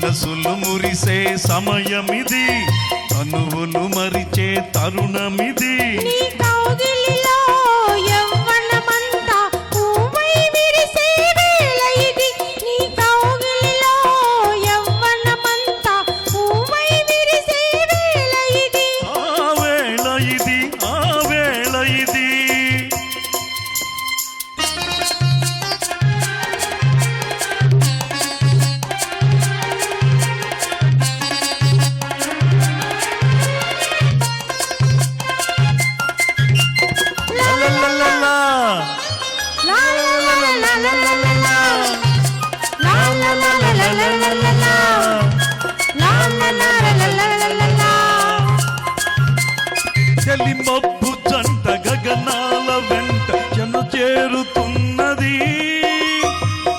మనసులు మురిసే సమయమిది, తనువులు మరిచే తరుణమిది. చెలిమబ్బు జంట గగనాల వెంట చెను చేరుతున్నది,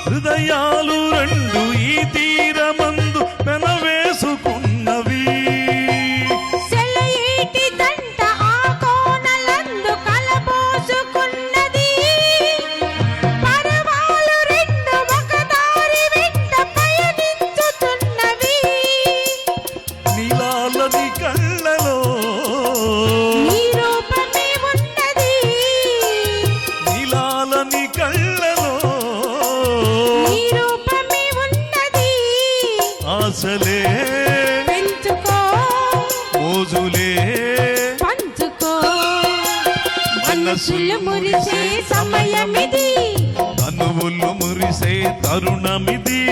హృదయాలు రెండు ఈ తీరమందు పెనవేసుకున్నవి. నీలాలని కళ్ళలో ఆశలే పెంచుకో, మోజులే పంచుకో. మనసులు మురిసే సమయమిది, తనువులు మురిసే తరుణమిది.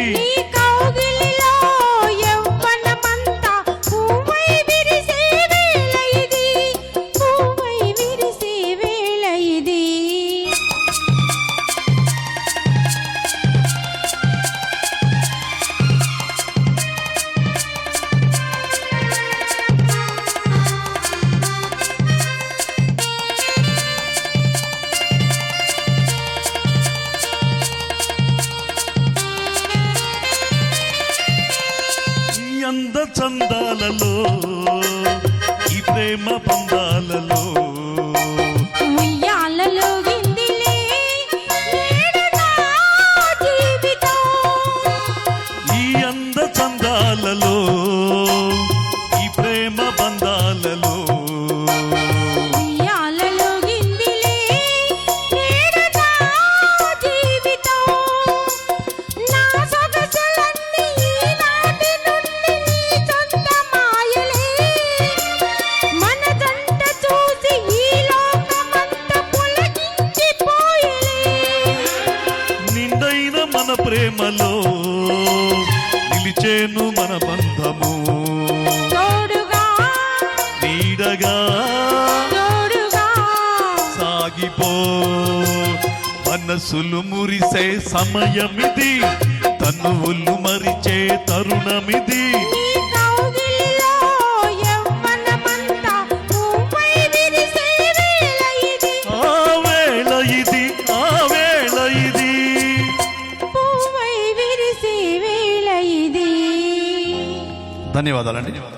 అంద చందాలలో ఈ ప్రేమ బంధాలలో ఉయ్యాలలో విందిలే నేడు నా జీవితం. ఈ అంద చందాలలో ఈ ప్రేమ బంధాలలో ఉయ్యాలలో విందిలే నేడు నా జీవితం. నా సొగసులన్నీ ఈనాటి నుండి నీ సొంత మాయలే. మన జంట చూసి ఈ లోకమంతా పులకించిపోయలే. నిండైన మన ప్రేమలో నిలిచేను మన బంధము, తోడుగా నీడగా తోడుగా సాగిపో. మనసులు మురిసే సమయమిది, తనువులు మరిచే తరుణమిది. నీ కౌగిలిలో యవ్వనమంతా పువ్వై విరిసే వేళ ఇది. ఆ వేళ ఇది, ఆ వేళ ఇది. పువ్వై విరిసే వేళ ఇది. ధన్యవాదాలండి.